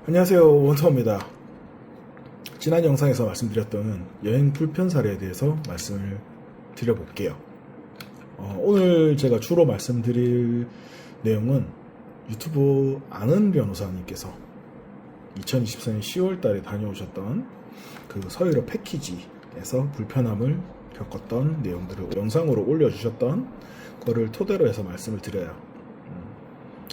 안녕하세요, 원터입니다. 지난 영상에서 말씀드렸던 여행 불편 사례에 대해서 말씀을 드려볼게요. 오늘 제가 주로 말씀드릴 내용은 유튜브 아는 변호사님께서 2024년 10월 달에 다녀오셨던 그 서유럽 패키지에서 불편함을 겪었던 내용들을 영상으로 올려주셨던 거를 토대로 해서 말씀을 드려요.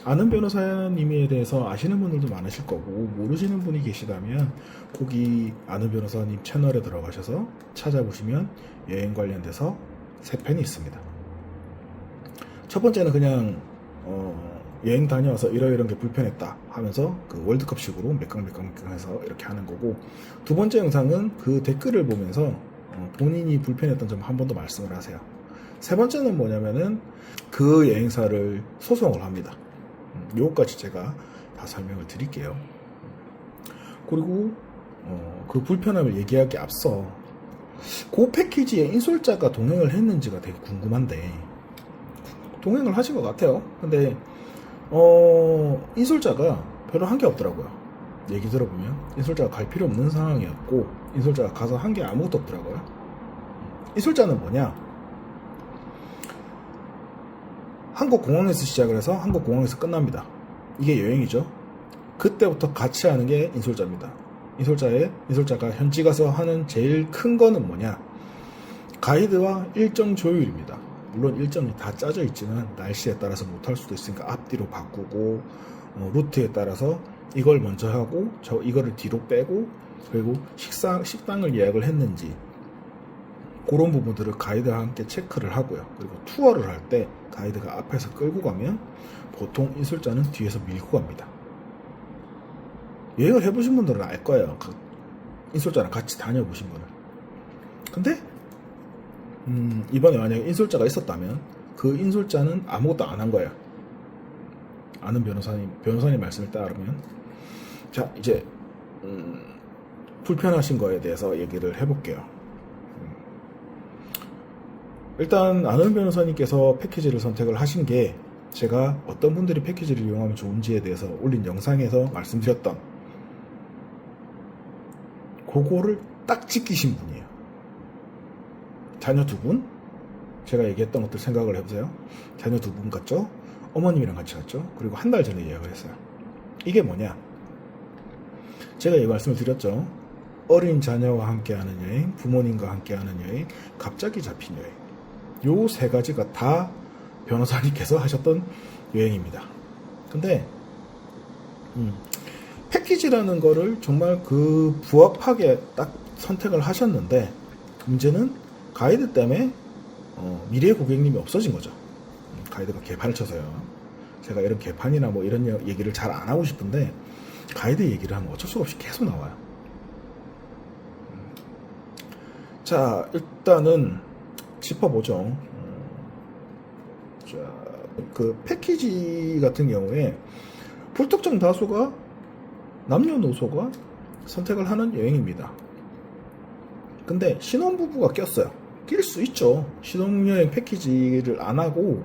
아는 변호사님에 대해서 아시는 분들도 많으실 거고 모르시는 분이 계시다면 거기 아는 변호사님 채널에 들어가셔서 찾아보시면 여행 관련돼서 3편이 있습니다. 첫 번째는 그냥 여행 다녀와서 이런 게 불편했다 하면서 그 월드컵식으로 몇강 해서 이렇게 하는 거고, 두 번째 영상은 그 댓글을 보면서 본인이 불편했던 점 한 번 더 말씀을 하세요. 세 번째는 뭐냐면은 그 여행사를 소송을 합니다. 요것까지 제가 다 설명을 드릴게요. 그리고 그 불편함을 얘기하기 앞서 그 패키지에 인솔자가 동행을 했는지가 되게 궁금한데, 동행을 하신 것 같아요. 근데 인솔자가 별로 한 게 없더라고요. 얘기 들어보면 인솔자가 갈 필요 없는 상황이었고 인솔자가 가서 한 게 아무것도 없더라고요. 인솔자는 뭐냐, 한국 공항에서 시작을 해서 한국 공항에서 끝납니다. 이게 여행이죠. 그때부터 같이 하는 게 인솔자입니다. 인솔자가 현지 가서 하는 제일 큰 거는 뭐냐, 가이드와 일정 조율입니다. 물론 일정이 다 짜져 있지만 날씨에 따라서 못할 수도 있으니까 앞뒤로 바꾸고, 루트에 따라서 이걸 먼저 하고 이거를 뒤로 빼고, 그리고 식당을 예약을 했는지 그런 부분들을 가이드와 함께 체크를 하고요. 그리고 투어를 할 때 가이드가 앞에서 끌고 가면 보통 인솔자는 뒤에서 밀고 갑니다. 여행을 해보신 분들은 알 거예요. 인솔자랑 같이 다녀보신 분은. 근데 이번에 만약에 인솔자가 있었다면 그 인솔자는 아무것도 안 한 거예요. 아는 변호사님 말씀을 따르면. 자, 이제 불편하신 거에 대해서 얘기를 해볼게요. 일단 아는 변호사님께서 패키지를 선택을 하신 게, 제가 어떤 분들이 패키지를 이용하면 좋은지에 대해서 올린 영상에서 말씀드렸던 그거를 딱 지키신 분이에요. 자녀 2분, 제가 얘기했던 것들 생각을 해보세요. 자녀 2분 갔죠, 어머님이랑 같이 갔죠, 그리고 한 달 전에 예약을 했어요. 이게 뭐냐, 제가 이 말씀을 드렸죠. 어린 자녀와 함께하는 여행, 부모님과 함께하는 여행, 갑자기 잡힌 여행, 요 3가지가 다 변호사님께서 하셨던 여행입니다. 근데 패키지라는 거를 정말 그 부합하게 딱 선택을 하셨는데, 문제는 가이드 때문에 미래의 고객님이 없어진 거죠. 가이드가 개판을 쳐서요. 제가 이런 개판이나 뭐 이런 얘기를 잘 안 하고 싶은데 가이드 얘기를 하면 어쩔 수가 없이 계속 나와요. 자, 일단은 짚어보죠. 자, 그 패키지 같은 경우에 불특정 다수가 남녀노소가 선택을 하는 여행입니다. 근데 신혼부부가 꼈어요. 낄 수 있죠. 신혼여행 패키지를 안 하고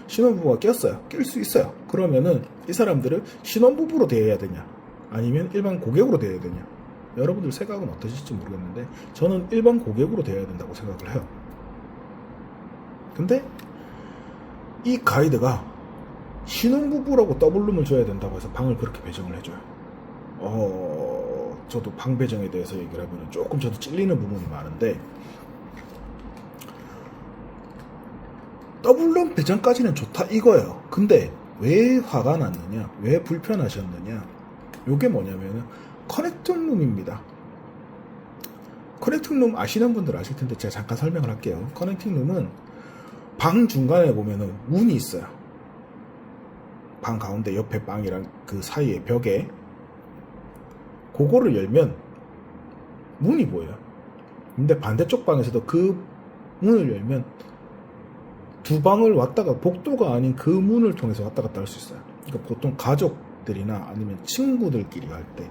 신혼부부가 꼈어요. 낄 수 있어요. 그러면은 이 사람들을 신혼부부로 대해야 되냐, 아니면 일반 고객으로 대해야 되냐, 여러분들 생각은 어떠실지 모르겠는데 저는 일반 고객으로 대해야 된다고 생각을 해요. 근데 이 가이드가 신혼부부라고 더블룸을 줘야 된다고 해서 방을 그렇게 배정을 해줘요. 저도 방 배정에 대해서 얘기를 하면 조금 저도 찔리는 부분이 많은데, 더블룸 배정까지는 좋다 이거예요. 근데 왜 화가 났느냐, 왜 불편하셨느냐, 요게 뭐냐면은 커넥팅룸입니다. 커넥팅룸 아시는 분들 아실 텐데 제가 잠깐 설명을 할게요. 커넥팅룸은 방 중간에 보면은 문이 있어요. 방 가운데 옆에 방이랑 그 사이에 벽에, 그거를 열면 문이 보여요. 근데 반대쪽 방에서도 그 문을 열면 두 방을 왔다가 복도가 아닌 그 문을 통해서 왔다 갔다 할 수 있어요. 그러니까 보통 가족들이나 아니면 친구들끼리 갈 때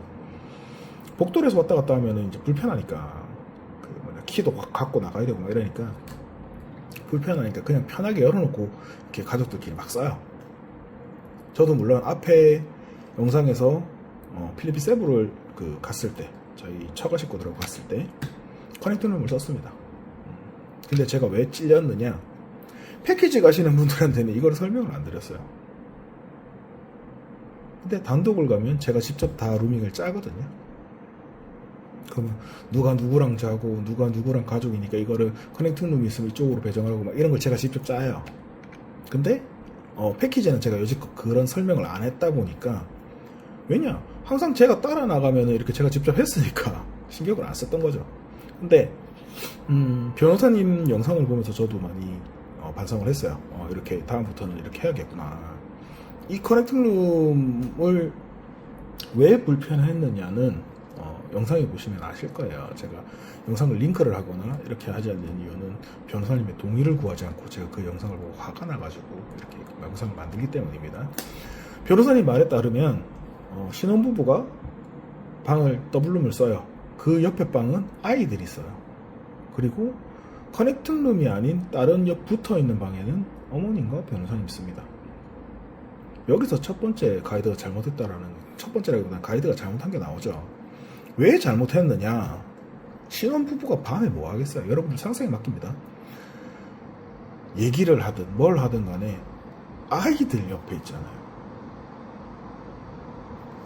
복도에서 왔다 갔다 하면 이제 불편하니까 키도 갖고 나가야 되고 막 이러니까 불편하니까 그냥 편하게 열어놓고 이렇게 가족들끼리 막 싸요. 저도 물론 앞에 영상에서 필리핀 세부를 갔을 때, 저희 처가 식구들하고 갔을 때 커넥팅룸을 썼습니다. 근데 제가 왜 찔렸느냐, 패키지 가시는 분들한테는 이걸 설명을 안 드렸어요. 근데 단독을 가면 제가 직접 다 루밍을 짜거든요. 그러면 누가 누구랑 자고 누가 누구랑 가족이니까 이거를 커넥팅룸이 있으면 이쪽으로 배정하고 막 이런 걸 제가 직접 짜요. 근데 패키지는 제가 여지껏 그런 설명을 안 했다 보니까, 왜냐, 항상 제가 따라 나가면 이렇게 제가 직접 했으니까 신경을 안 썼던 거죠. 근데 변호사님 영상을 보면서 저도 많이 반성을 했어요. 이렇게 다음부터는 이렇게 해야겠구나. 이 커넥팅룸을 왜 불편했느냐는 영상에 보시면 아실 거예요. 제가 영상을 링크를 하거나 이렇게 하지 않는 이유는 변호사님의 동의를 구하지 않고 제가 그 영상을 보고 화가 나가지고 이렇게 영상을 만들기 때문입니다. 변호사님 말에 따르면 신혼부부가 방을 더블룸을 써요. 그 옆에 방은 아이들이 써요. 그리고 커넥팅룸이 아닌 다른 옆 붙어있는 방에는 어머님과 변호사님 씁니다. 여기서 첫 번째 가이드가 잘못했다라는, 첫 번째라기보다는 가이드가 잘못한 게 나오죠. 왜 잘못했느냐, 신혼부부가 밤에 뭐 하겠어요. 여러분들 상상에 맡깁니다. 얘기를 하든 뭘 하든 간에 아이들 옆에 있잖아요.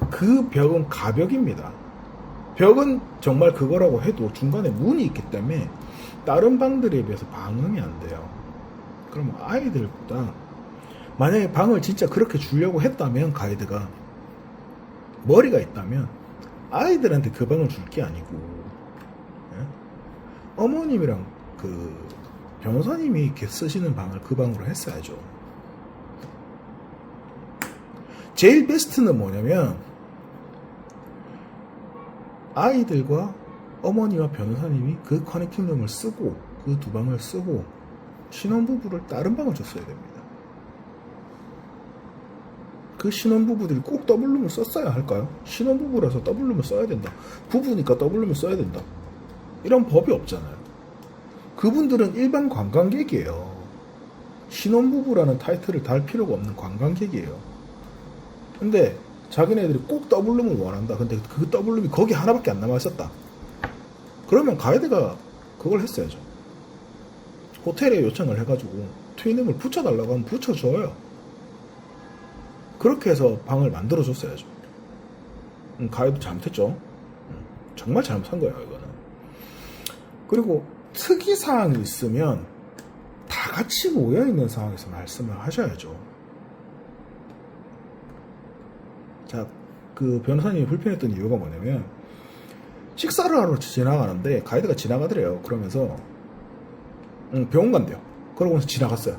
그 벽은 가벽입니다. 벽은 정말 그거라고 해도 중간에 문이 있기 때문에 다른 방들에 비해서 방음이 안 돼요. 그러면 아이들보다, 만약에 방을 진짜 그렇게 주려고 했다면, 가이드가 머리가 있다면 아이들한테 그 방을 줄 게 아니고, 어머님이랑 변호사님이 이렇게 쓰시는 방을 그 방으로 했어야죠. 제일 베스트는 뭐냐면, 아이들과 어머니와 변호사님이 그 커넥팅룸을 쓰고, 그 두 방을 쓰고, 신혼부부를 다른 방을 줬어야 됩니다. 그 신혼부부들이 꼭 더블룸을 썼어야 할까요? 신혼부부라서 더블룸을 써야 된다, 부부니까 더블룸을 써야 된다, 이런 법이 없잖아요. 그분들은 일반 관광객이에요. 신혼부부라는 타이틀을 달 필요가 없는 관광객이에요. 근데 자기네들이 꼭 더블룸을 원한다. 근데 그 더블룸이 거기 하나밖에 안 남아있었다. 그러면 가이드가 그걸 했어야죠. 호텔에 요청을 해가지고 트윈룸을 붙여달라고 하면 붙여줘요. 그렇게 해서 방을 만들어줬어야죠. 가이드 잘못했죠. 정말 잘못한 거예요, 이거는. 그리고 특이사항이 있으면 다 같이 모여있는 상황에서 말씀을 하셔야죠. 자, 그 변호사님이 불편했던 이유가 뭐냐면, 식사를 하러 지나가는데 가이드가 지나가더래요. 그러면서 병원 간대요. 그러고 나서 지나갔어요.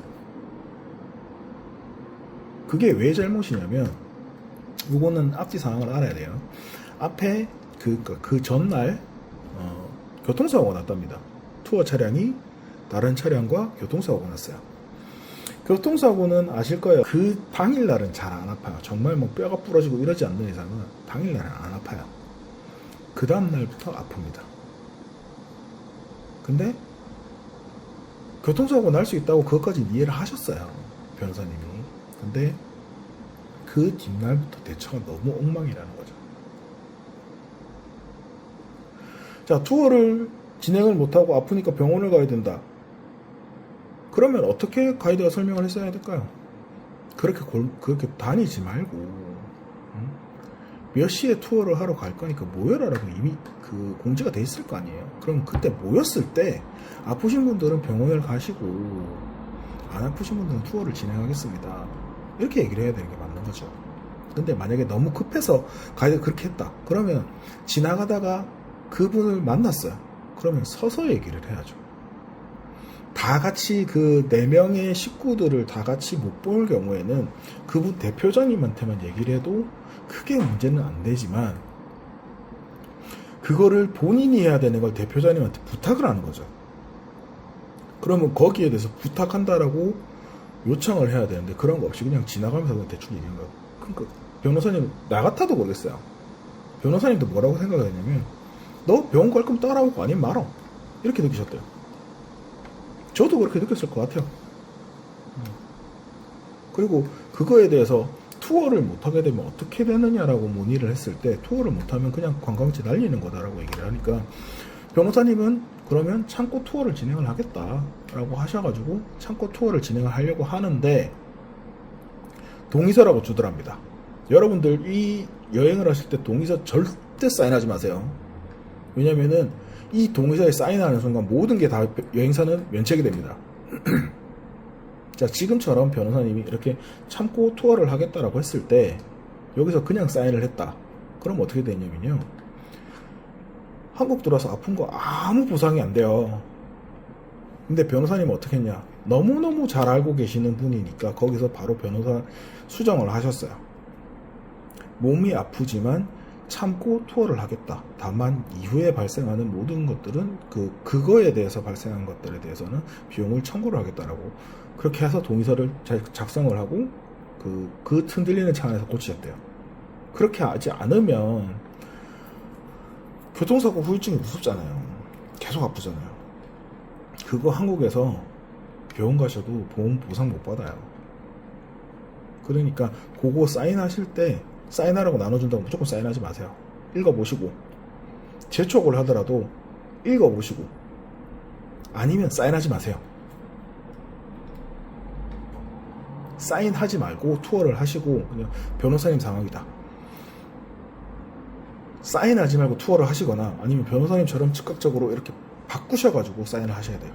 그게 왜 잘못이냐면, 이거는 앞뒤 상황을 알아야 돼요. 앞에 그 전날 교통사고가 났답니다. 투어 차량이 다른 차량과 교통사고가 났어요. 교통사고는 아실 거예요. 그 당일날은 잘 안 아파요. 정말 뭐 뼈가 부러지고 이러지 않는 이상은 당일날은 안 아파요. 그 다음날부터 아픕니다. 근데 교통사고 날 수 있다고 그것까지 이해를 하셨어요, 변호사님이. 근데 그 뒷날부터 대처가 너무 엉망이라는 거죠. 자, 투어를 진행을 못하고 아프니까 병원을 가야 된다. 그러면 어떻게 가이드가 설명을 했어야 될까요? 그렇게 다니지 말고, 몇 시에 투어를 하러 갈 거니까 모여라라고 이미 그 공지가 돼 있을 거 아니에요. 그럼 그때 모였을 때 아프신 분들은 병원을 가시고, 안 아프신 분들은 투어를 진행하겠습니다, 이렇게 얘기를 해야 되는 게 맞는 거죠. 근데 만약에 너무 급해서 가이드가 그렇게 했다, 그러면 지나가다가 그분을 만났어요. 그러면 서서 얘기를 해야죠. 다 같이 그 4명의 식구들을 다 같이 못 볼 경우에는 그분 대표자님한테만 얘기를 해도 크게 문제는 안 되지만, 그거를 본인이 해야 되는 걸 대표자님한테 부탁을 하는 거죠. 그러면 거기에 대해서 부탁한다라고 요청을 해야 되는데, 그런 거 없이 그냥 지나가면서 그냥 대충 얘기한 거예요. 그러니까 변호사님, 나 같아도 모르겠어요. 변호사님도 뭐라고 생각했냐면, 너 병원 갈 거면 따라오고 아니면 말어, 이렇게 느끼셨대요. 저도 그렇게 느꼈을 것 같아요. 그리고 그거에 대해서 투어를 못하게 되면 어떻게 되느냐라고 문의를 했을 때 투어를 못하면 그냥 관광지 날리는 거다라고 얘기를 하니까 변호사님은 그러면 창고 투어를 진행을 하겠다라고 하셔가지고 창고 투어를 진행을 하려고 하는데 동의서라고 주더랍니다. 여러분들 이 여행을 하실 때 동의서 절대 사인하지 마세요. 왜냐면은 이 동의서에 사인하는 순간 모든 게 다 여행사는 면책이 됩니다. 자, 지금처럼 변호사님이 이렇게 참고 투어를 하겠다라고 했을 때 여기서 그냥 사인을 했다. 그럼 어떻게 되냐면요. 한국 들어와서 아픈 거 아무 보상이 안 돼요. 근데 변호사님은 어떻게 했냐. 너무너무 잘 알고 계시는 분이니까 거기서 바로 변호사 수정을 하셨어요. 몸이 아프지만 참고 투어를 하겠다. 다만 이후에 발생하는 모든 것들은 그거에 대해서 발생한 것들에 대해서는 비용을 청구를 하겠다라고 그렇게 해서 동의서를 작성을 하고 그 흔들리는 차 안에서 고치셨대요. 그렇게 하지 않으면 교통사고 후유증이 무섭잖아요. 계속 아프잖아요. 그거 한국에서 병원 가셔도 보험 보상 못 받아요. 그러니까 그거 사인하실 때 사인하라고 나눠준다고 무조건 사인하지 마세요. 읽어보시고 재촉을 하더라도 읽어보시고 아니면 사인하지 마세요. 사인하지 말고 투어를 하시고 그냥 변호사님 상황이다. 사인하지 말고 투어를 하시거나 아니면 변호사님처럼 즉각적으로 이렇게 바꾸셔가지고 사인을 하셔야 돼요.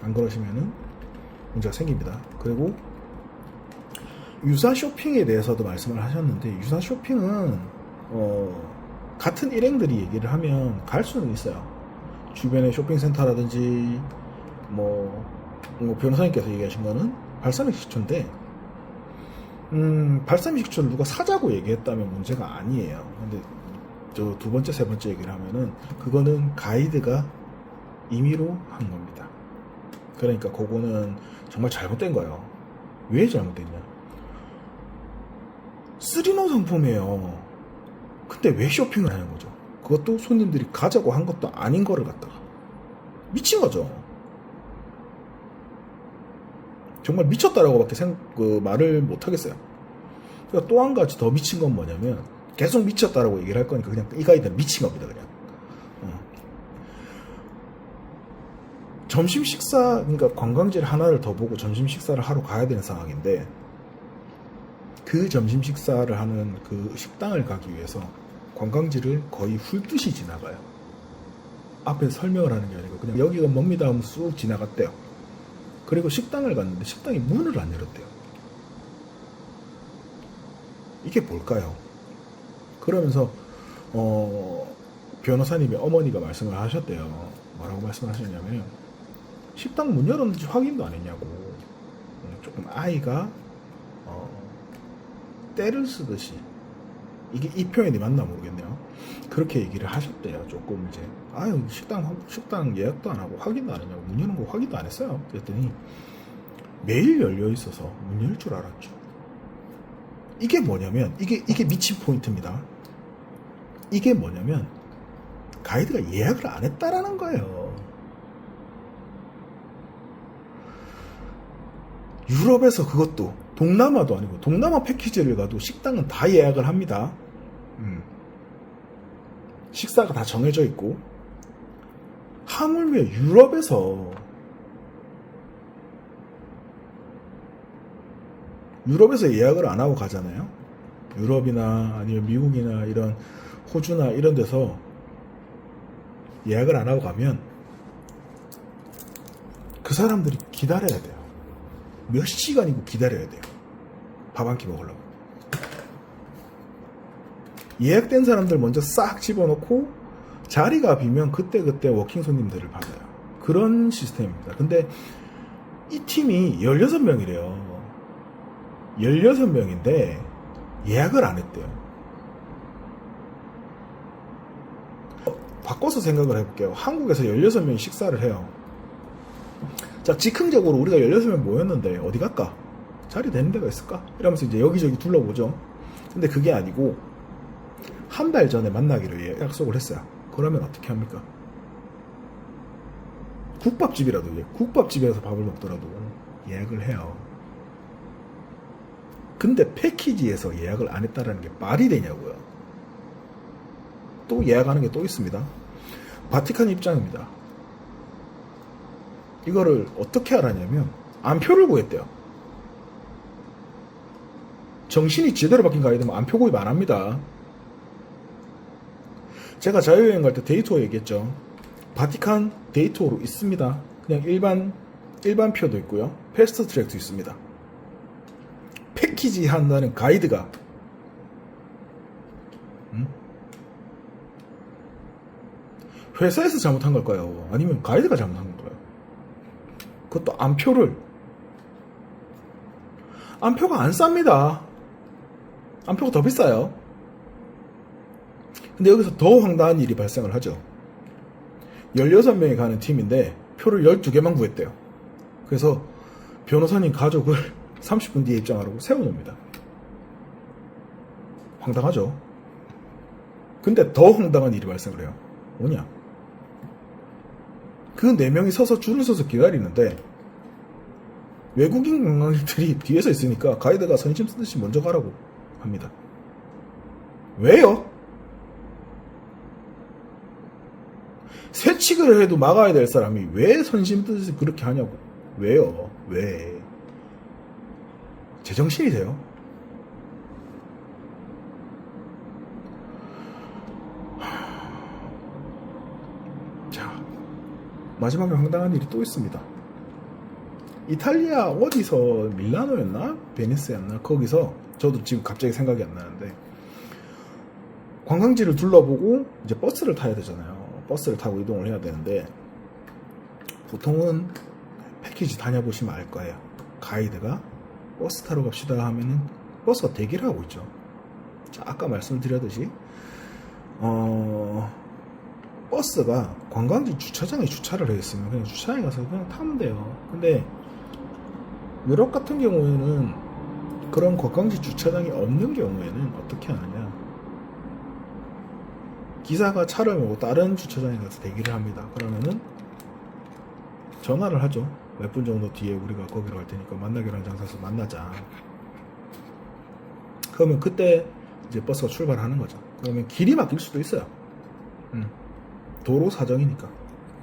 안 그러시면은 문제가 생깁니다. 그리고 유사 쇼핑에 대해서도 말씀을 하셨는데 유사 쇼핑은 같은 일행들이 얘기를 하면 갈 수는 있어요. 주변의 쇼핑센터라든지 뭐 변호사님께서 얘기하신 거는 발사믹 식초인데 발사믹 식초를 누가 사자고 얘기했다면 문제가 아니에요. 근데 저 두 번째 세 번째 얘기를 하면은 그거는 가이드가 임의로 한 겁니다. 그러니까 그거는 정말 잘못된 거예요. 왜 잘못됐냐? 3인 상품이에요. 근데 왜 쇼핑을 하는 거죠? 그것도 손님들이 가자고 한 것도 아닌 거를 갖다가 미친 거죠. 정말 미쳤다라고밖에 말을 못 하겠어요. 그러니까 또 한 가지 더 미친 건 뭐냐면 계속 미쳤다라고 얘기를 할 거니까 그냥 이 가이드는 미친 겁니다. 그냥 점심 식사 그러니까 관광지를 하나를 더 보고 점심 식사를 하러 가야 되는 상황인데 그 점심 식사를 하는 그 식당을 가기 위해서 관광지를 거의 훑듯이 지나가요. 앞에서 설명을 하는 게 아니고 그냥 여기가 뭡니다 하면 쑥 지나갔대요. 그리고 식당을 갔는데 식당이 문을 안 열었대요. 이게 뭘까요? 그러면서 변호사님이 어머니가 말씀을 하셨대요. 뭐라고 말씀을 하셨냐면 식당 문 열었는지 확인도 안 했냐고. 조금 아이가 때를 쓰듯이 이게 이 표현이 맞나 모르겠네요. 그렇게 얘기를 하셨대요. 조금 이제 아유 식당 예약도 안 하고 확인도 안 했냐고. 문 여는 거 확인도 안 했어요. 그랬더니 매일 열려 있어서 문 열 줄 알았죠. 이게 뭐냐면 이게 미친 포인트입니다. 이게 뭐냐면 가이드가 예약을 안 했다라는 거예요. 유럽에서 그것도 동남아도 아니고 동남아 패키지를 가도 식당은 다 예약을 합니다. 식사가 다 정해져 있고 하물며 유럽에서 예약을 안 하고 가잖아요. 유럽이나 아니면 미국이나 이런 호주나 이런 데서 예약을 안 하고 가면 그 사람들이 기다려야 돼요. 몇 시간이고 기다려야 돼요. 밥 한 끼 먹으려고. 예약된 사람들 먼저 싹 집어넣고 자리가 비면 그때그때 워킹 손님들을 받아요. 그런 시스템입니다. 근데 이 팀이 16명이래요. 16명인데 예약을 안 했대요. 바꿔서 생각을 해볼게요. 한국에서 16명이 식사를 해요. 자, 즉흥적으로 우리가 16명 모였는데 어디 갈까? 자리 되는 데가 있을까? 이러면서 이제 여기저기 둘러보죠. 근데 그게 아니고 한 달 전에 만나기로 약속을 했어요. 그러면 어떻게 합니까? 국밥집이라도 국밥집에서 밥을 먹더라도 예약을 해요. 근데 패키지에서 예약을 안 했다라는 게 말이 되냐고요. 또 예약하는 게 또 있습니다. 바티칸 입장입니다. 이거를 어떻게 알았냐면 안표를 구했대요. 정신이 제대로 박힌 가이드면 안표 구입 안 합니다. 제가 자유여행 갈 때 데이투어 얘기했죠. 바티칸 데이투어로 있습니다. 그냥 일반 표도 있고요. 패스트 트랙도 있습니다. 패키지 한다는 가이드가 회사에서 잘못한 걸까요? 아니면 가이드가 잘못한 걸까요? 그것도 안표가 안 쌉니다. 안표가 더 비싸요. 근데 여기서 더 황당한 일이 발생을 하죠. 16명이 가는 팀인데 표를 12개만 구했대요. 그래서 변호사님 가족을 30분 뒤에 입장하라고 세워놓습니다. 황당하죠. 근데 더 황당한 일이 발생을 해요. 뭐냐? 그 4명이 서서 줄을 서서 기다리는데 외국인 관광객들이 뒤에서 있으니까 가이드가 선심 쓰듯이 먼저 가라고 합니다. 왜요? 세칙을 해도 막아야 될 사람이 왜 선심 쓰듯이 그렇게 하냐고. 왜요? 왜? 제정신이 돼요? 자, 마지막에 황당한 일이 또 있습니다. 이탈리아 어디서 밀라노였나? 베니스였나? 거기서 저도 지금 갑자기 생각이 안 나는데 관광지를 둘러보고 이제 버스를 타야 되잖아요. 버스를 타고 이동을 해야 되는데 보통은 패키지 다녀보시면 알 거예요. 가이드가 버스 타러 갑시다 하면은 버스가 대기를 하고 있죠. 자, 아까 말씀드렸듯이 버스가 관광지 주차장에 주차를 해 있으면 그냥 주차장에 가서 그냥 타면 돼요. 근데 유럽 같은 경우에는 그런 관광지 주차장이 없는 경우에는 어떻게 하느냐, 기사가 차를 몰고 다른 주차장에 가서 대기를 합니다. 그러면은 전화를 하죠. 몇 분 정도 뒤에 우리가 거기로 갈 테니까 만나기로 한 장소에서 만나자. 그러면 그때 이제 버스가 출발하는 거죠. 그러면 길이 막힐 수도 있어요. 도로 사정이니까.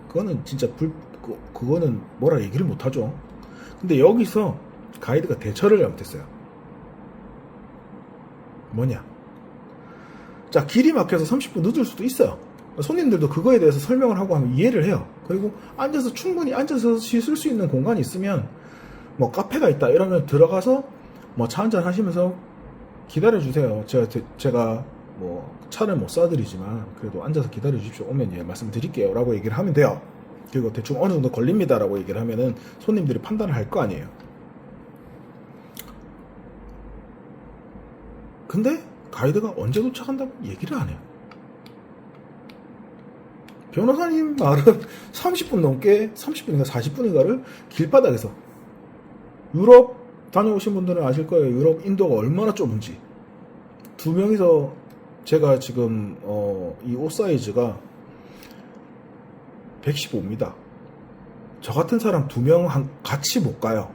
그거는 진짜 그거는 뭐라 얘기를 못 하죠. 근데 여기서 가이드가 대처를 잘못했어요. 뭐냐? 자, 길이 막혀서 30분 늦을 수도 있어요. 손님들도 그거에 대해서 설명을 하고 하면 이해를 해요. 그리고 충분히 앉아서 쉴 수 있는 공간이 있으면 뭐 카페가 있다 이러면 들어가서 뭐 차 한잔 하시면서 기다려주세요. 제가 뭐 차를 못 쏴드리지만 그래도 앉아서 기다려 주십시오. 오면 예 말씀드릴게요 라고 얘기를 하면 돼요. 그리고 대충 어느 정도 걸립니다 라고 얘기를 하면은 손님들이 판단을 할 거 아니에요. 근데 가이드가 언제 도착한다고 얘기를 안 해요. 변호사님 말은 30분 넘게 30분인가 40분인가를 길바닥에서, 유럽 다녀오신 분들은 아실 거예요. 유럽 인도가 얼마나 좁은지. 2명이서 제가 지금 이 옷 사이즈가 115입니다. 저 같은 사람 2명 같이 못 가요.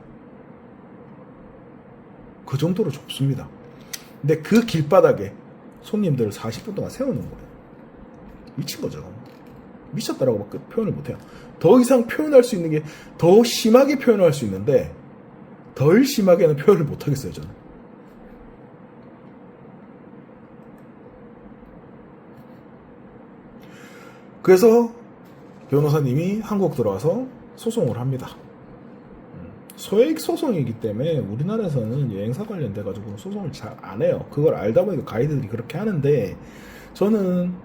그 정도로 좁습니다. 근데 그 길바닥에 손님들을 40분 동안 세우는 거예요. 미친 거죠. 미쳤다라고 밖에 표현을 못해요. 더 이상 표현할 수 있는 게 더 심하게 표현할 수 있는데 덜 심하게는 표현을 못하겠어요. 저는. 그래서 변호사님이 한국 들어와서 소송을 합니다. 소액 소송이기 때문에 우리나라에서는 여행사 관련돼 가지고 소송을 잘 안 해요. 그걸 알다 보니까 가이드들이 그렇게 하는데, 저는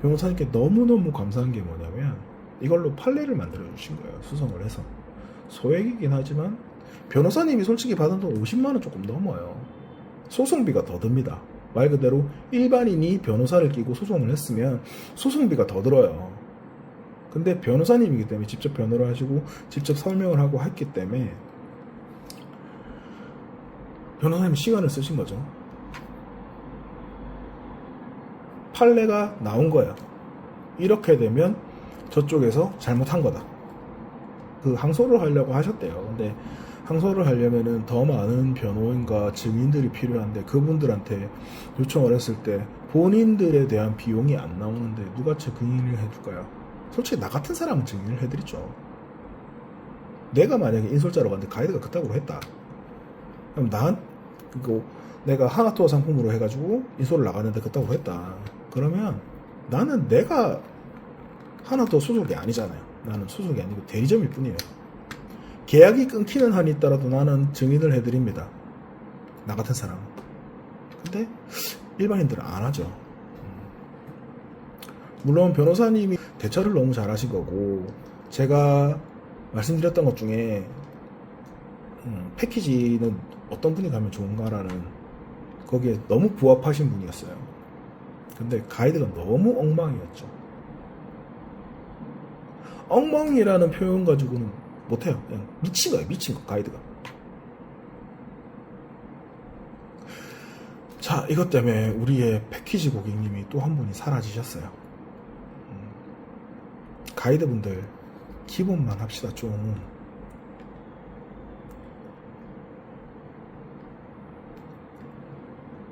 변호사님께 너무너무 감사한 게 뭐냐면 이걸로 판례를 만들어 주신 거예요. 수성을 해서. 소액이긴 하지만 변호사님이 솔직히 받은 돈 50만원 조금 넘어요. 소송비가 더 듭니다. 말 그대로 일반인이 변호사를 끼고 소송을 했으면 소송비가 더 들어요. 근데 변호사님이기 때문에 직접 변호를 하시고 직접 설명을 하고 했기 때문에 변호사님이 시간을 쓰신 거죠. 판례가 나온 거예요. 이렇게 되면 저쪽에서 잘못한 거다. 그 항소를 하려고 하셨대요. 근데 항소를 하려면은 더 많은 변호인과 증인들이 필요한데 그분들한테 요청을 했을 때 본인들에 대한 비용이 안 나오는데 누가 증인을 해줄까요? 솔직히 나 같은 사람은 증인을 해드리죠. 내가 만약에 인솔자로 갔는데 가이드가 그따구로 했다. 그럼 내가 하나투어 상품으로 해가지고 인솔을 나갔는데 그따구로 했다. 그러면 나는 내가 하나투어 소속이 아니잖아요. 나는 소속이 아니고 대리점일 뿐이에요. 계약이 끊기는 한이 있더라도 나는 증인을 해드립니다. 나 같은 사람은. 근데 일반인들은 안 하죠. 물론 변호사님이 대처를 너무 잘하신 거고 제가 말씀드렸던 것 중에 패키지는 어떤 분이 가면 좋은가라는 거기에 너무 부합하신 분이었어요. 근데 가이드가 너무 엉망이었죠. 엉망이라는 표현 가지고는 못해요. 그냥 미친 거예요. 미친 거 가이드가. 자, 이것 때문에 우리의 패키지 고객님이 또 한 분이 사라지셨어요. 가이드분들 기본만 합시다. 좀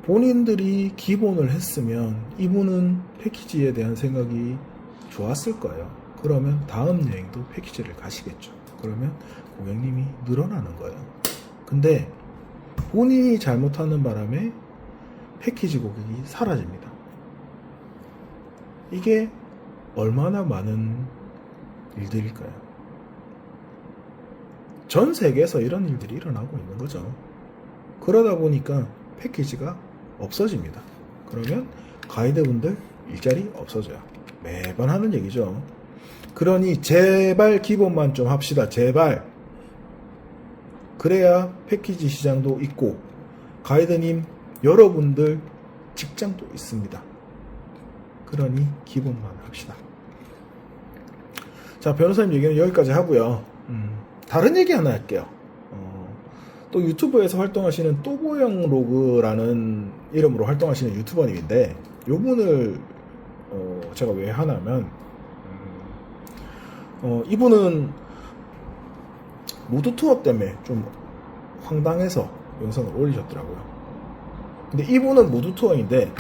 본인들이 기본을 했으면 이분은 패키지에 대한 생각이 좋았을 거예요. 그러면 다음 여행도 패키지를 가시겠죠. 그러면 고객님이 늘어나는 거예요. 근데 본인이 잘못하는 바람에 패키지 고객이 사라집니다. 이게 얼마나 많은 일들일까요? 전 세계에서 이런 일들이 일어나고 있는 거죠. 그러다 보니까 패키지가 없어집니다. 그러면 가이드분들 일자리 없어져요. 매번 하는 얘기죠. 그러니 제발 기본만 좀 합시다. 제발. 그래야 패키지 시장도 있고 가이드님 여러분들 직장도 있습니다. 그러니 기본만 합시다. 자, 변호사님 얘기는 여기까지 하고요. 다른 얘기 하나 할게요. 또 유튜브에서 활동하시는 또보영 로그라는 이름으로 활동하시는 유튜버님인데 요분을 제가 왜 하냐면 이분은 무드 투어 때문에 좀 황당해서 영상을 올리셨더라고요. 근데 이분은 무드 투어인데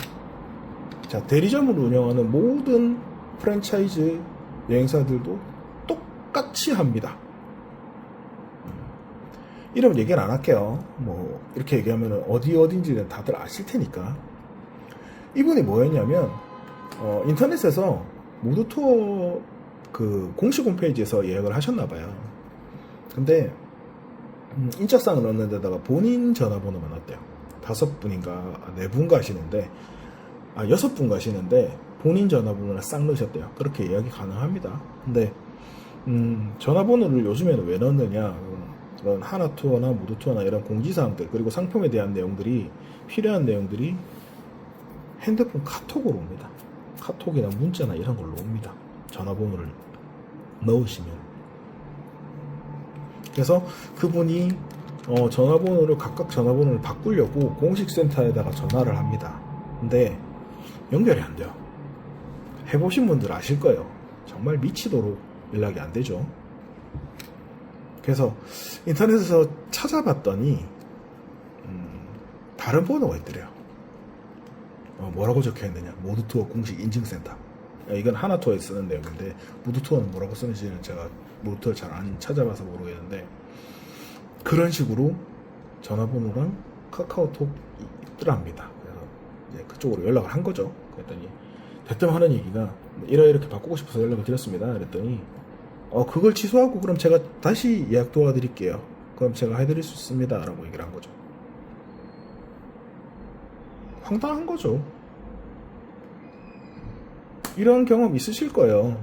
자, 대리점을 운영하는 모든 프랜차이즈 여행사들도 똑같이 합니다. 이름 얘기는 안 할게요. 뭐 이렇게 얘기하면 어딘지는 다들 아실 테니까. 이분이 뭐였냐면 인터넷에서 무드 투어 그 공식 홈페이지에서 예약을 하셨나봐요. 근데 인적사항을 넣는 데다가 본인 전화번호만 넣었대요. 5분인가 4분 가시는데 6분 가시는데 본인 전화번호를 싹 넣으셨대요. 그렇게 예약이 가능합니다. 근데 전화번호를 요즘에는 왜 넣느냐, 그런 하나투어나 무드투어나 이런 공지사항들 그리고 상품에 대한 내용들이 필요한 내용들이 핸드폰 카톡으로 옵니다. 카톡이나 문자나 이런 걸로 옵니다. 전화번호를 넣으시면. 그래서 그분이 전화번호를 각각 전화번호를 바꾸려고 공식 센터에다가 전화를 합니다. 근데 연결이 안 돼요. 해보신 분들 아실 거예요. 정말 미치도록 연락이 안 되죠. 그래서 인터넷에서 찾아봤더니 다른 번호가 있더래요. 뭐라고 적혀있느냐, 무드투어 공식 인증센터. 이건 하나투어에 쓰는 내용인데 무드투어는 뭐라고 쓰는지는 제가 무드투어 잘 안 찾아봐서 모르겠는데 그런 식으로 전화번호랑 카카오톡 있더랍니다. 그래서 이제 그쪽으로 연락을 한 거죠. 그랬더니 대뜸 하는 얘기가 이렇게 바꾸고 싶어서 연락을 드렸습니다. 그랬더니 그걸 취소하고 그럼 제가 다시 예약 도와드릴게요. 그럼 제가 해드릴 수 있습니다. 라고 얘기를 한 거죠. 황당한 거죠. 이런 경험 있으실 거예요.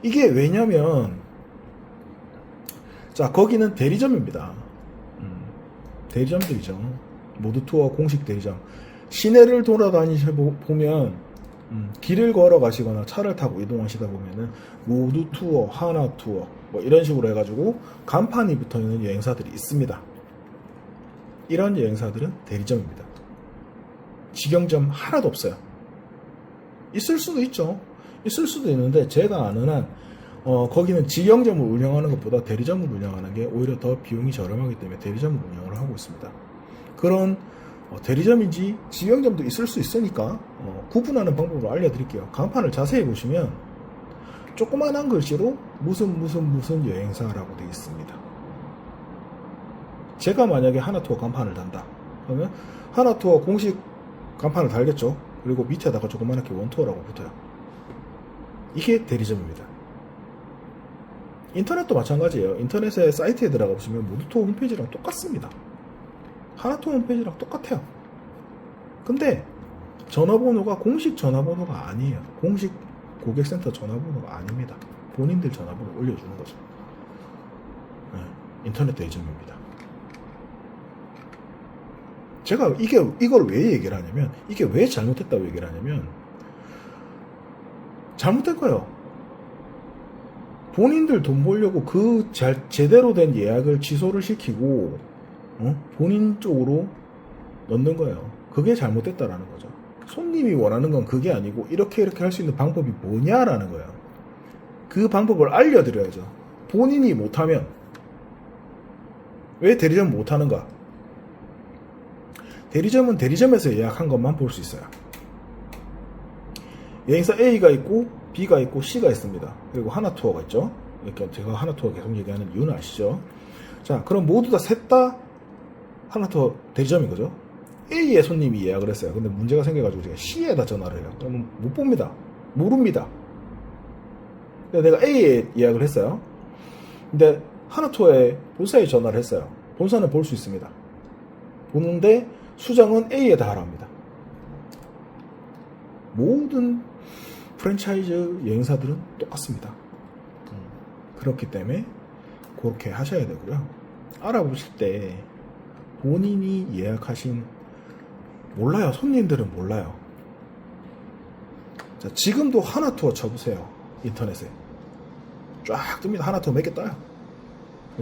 이게 왜냐면 자, 거기는 대리점입니다. 대리점들이죠. 무드투어 공식 대리점. 시내를 돌아다니셔 보면 길을 걸어 가시거나 차를 타고 이동하시다 보면은 무드투어, 하나투어 뭐 이런 식으로 해가지고 간판이 붙어있는 여행사들이 있습니다. 이런 여행사들은 대리점입니다. 직영점 하나도 없어요. 있을 수도 있죠. 있을 수도 있는데 제가 아는 한 거기는 직영점을 운영하는 것보다 대리점을 운영하는 게 오히려 더 비용이 저렴하기 때문에 대리점을 운영을 하고 있습니다. 그런 대리점인지 직영점도 있을 수 있으니까 구분하는 방법을 알려드릴게요. 간판을 자세히 보시면 조그만한 글씨로 무슨 여행사라고 되어 있습니다. 제가 만약에 하나투어 간판을 단다 그러면 하나투어 공식 간판을 달겠죠. 그리고 밑에다가 조그만하게 원투어라고 붙어요. 이게 대리점입니다. 인터넷도 마찬가지예요. 인터넷에 사이트에 들어가 보시면 모두투어 홈페이지랑 똑같습니다. 하나투어 홈페이지랑 똑같아요. 근데 전화번호가 공식 전화번호가 아니에요. 공식 고객센터 전화번호가 아닙니다. 본인들 전화번호 올려주는 거죠. 네, 인터넷 대리점입니다. 제가 이걸 왜 얘기를 하냐면, 이게 왜 잘못됐다고 얘기를 하냐면, 잘못된 거예요. 본인들 돈 벌려고 제대로 된 예약을 취소를 시키고, 본인 쪽으로 넣는 거예요. 그게 잘못됐다라는 거죠. 손님이 원하는 건 그게 아니고, 이렇게 할 수 있는 방법이 뭐냐라는 거예요. 그 방법을 알려드려야죠. 본인이 못하면, 왜 대리점 못하는가? 대리점은 대리점에서 예약한 것만 볼 수 있어요. 여행사 A가 있고 B가 있고 C가 있습니다. 그리고 하나투어가 있죠. 그러니까 제가 하나투어 계속 얘기하는 이유는 아시죠? 자, 그럼 모두 다 셋 다 하나투어 대리점인 거죠. A의 손님이 예약을 했어요. 근데 문제가 생겨가지고 제가 C에다 전화를 해요. 그러면 못 봅니다. 모릅니다. 근데 내가 A에 예약을 했어요. 근데 하나투어에 본사에 전화를 했어요. 본사는 볼 수 있습니다. 보는데 수정은 A에다 하라 합니다. 모든 프랜차이즈 여행사들은 똑같습니다. 그렇기 때문에 그렇게 하셔야 되고요. 알아보실 때 본인이 예약하신, 몰라요. 손님들은 몰라요. 자, 지금도 하나투어 쳐보세요. 인터넷에 쫙 뜹니다. 하나투어 몇 개 떠요.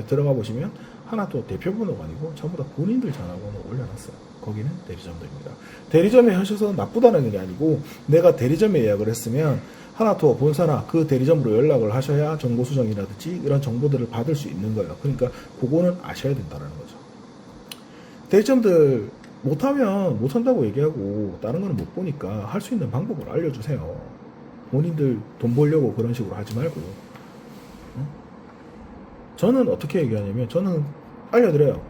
들어가 보시면 하나투어 대표번호가 아니고 전부 다 본인들 전화번호 올려놨어요. 거기는 대리점들입니다. 대리점에 하셔서 나쁘다는 게 아니고, 내가 대리점에 예약을 했으면 하나투어 본사나 그 대리점으로 연락을 하셔야 정보 수정이라든지 이런 정보들을 받을 수 있는 거예요. 그러니까 그거는 아셔야 된다는 거죠. 대리점들 못하면 못한다고 얘기하고 다른 거는 못 보니까 할 수 있는 방법을 알려주세요. 본인들 돈 벌려고 그런 식으로 하지 말고. 저는 어떻게 얘기하냐면, 저는 알려드려요.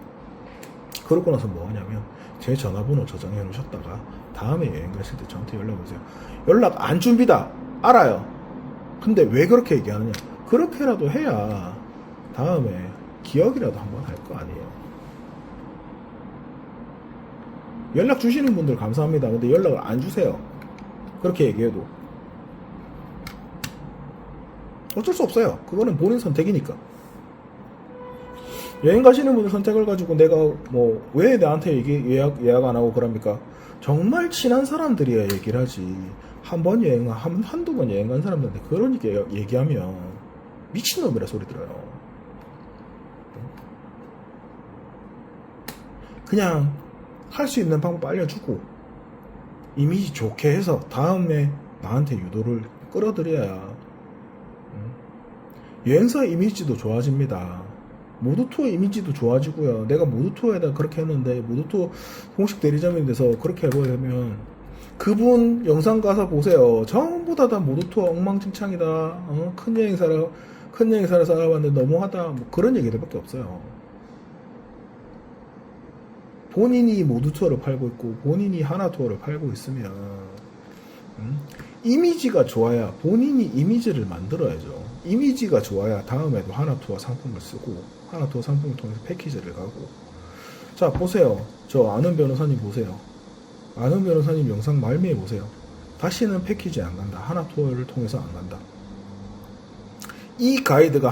그러고 나서 뭐 하냐면, 제 전화번호 저장해 놓으셨다가 다음에 여행 가실 때 저한테 연락 오세요. 연락 안 줍니다. 알아요. 근데 왜 그렇게 얘기하느냐? 그렇게라도 해야 다음에 기억이라도 한번 할 거 아니에요. 연락 주시는 분들 감사합니다. 근데 연락을 안 주세요. 그렇게 얘기해도 어쩔 수 없어요. 그거는 본인 선택이니까. 여행 가시는 분들 선택을 가지고 내가 뭐 왜 나한테 예약 안 하고 그럽니까? 정말 친한 사람들이야 얘기를 하지. 한두 번 여행 간 사람들한테 그런 얘기하면 미친놈이라 소리 들어요. 그냥 할 수 있는 방법 알려주고 이미지 좋게 해서 다음에 나한테 유도를 끌어들여야 여행사 이미지도 좋아집니다. 모두투어 이미지도 좋아지고요. 내가 모두투어에다 그렇게 했는데 모두투어 공식 대리점인 데서 그렇게 해보려면 그분 영상 가서 보세요. 전부 다 모두투어 엉망진창이다. 큰 여행사를 살아봤는데 너무하다. 뭐 그런 얘기들밖에 없어요. 본인이 모두투어를 팔고 있고 본인이 하나투어를 팔고 있으면 이미지가 좋아야 본인이 이미지를 만들어야죠. 이미지가 좋아야 다음에도 하나투어 상품을 쓰고 하나투어 상품을 통해서 패키지를 가고. 자, 보세요. 저 아는 변호사님 보세요. 아는 변호사님 영상 말미에 보세요. 다시는 패키지 안 간다. 하나투어를 통해서 안 간다. 이 가이드가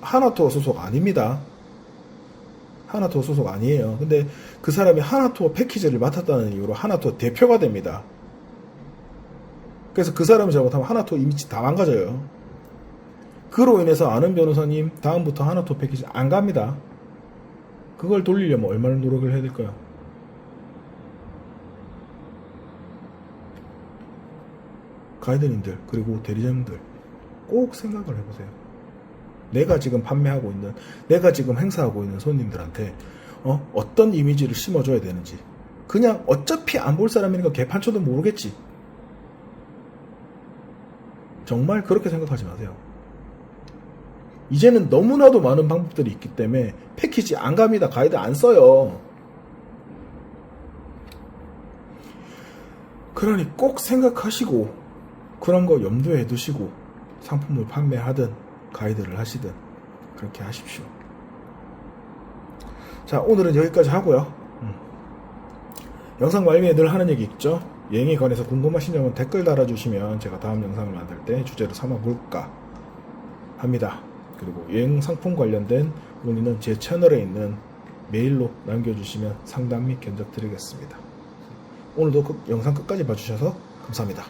하나투어 소속 아닙니다. 하나투어 소속 아니에요. 근데 그 사람이 하나투어 패키지를 맡았다는 이유로 하나투어 대표가 됩니다. 그래서 그 사람이 잘못하면 하나투어 이미지 다 망가져요. 그로 인해서 아는 변호사님 다음부터 하나투어 패키지 안 갑니다. 그걸 돌리려면 얼마나 노력을 해야 될까요? 가이드님들 그리고 대리점들 꼭 생각을 해보세요. 내가 지금 판매하고 있는, 내가 지금 행사하고 있는 손님들한테 어떤 이미지를 심어줘야 되는지. 그냥 어차피 안 볼 사람이니까 개판쳐도 모르겠지. 정말 그렇게 생각하지 마세요. 이제는 너무나도 많은 방법들이 있기 때문에 패키지 안 갑니다. 가이드 안 써요. 그러니 꼭 생각하시고 그런 거 염두에 두시고 상품을 판매하든 가이드를 하시든 그렇게 하십시오. 자, 오늘은 여기까지 하고요. 영상 말미에 늘 하는 얘기 있죠? 여행에 관해서 궁금하신 점은 댓글 달아주시면 제가 다음 영상을 만들 때 주제로 삼아볼까 합니다. 그리고 여행 상품 관련된 문의는 제 채널에 있는 메일로 남겨주시면 상담 및 견적 드리겠습니다. 오늘도 영상 끝까지 봐주셔서 감사합니다.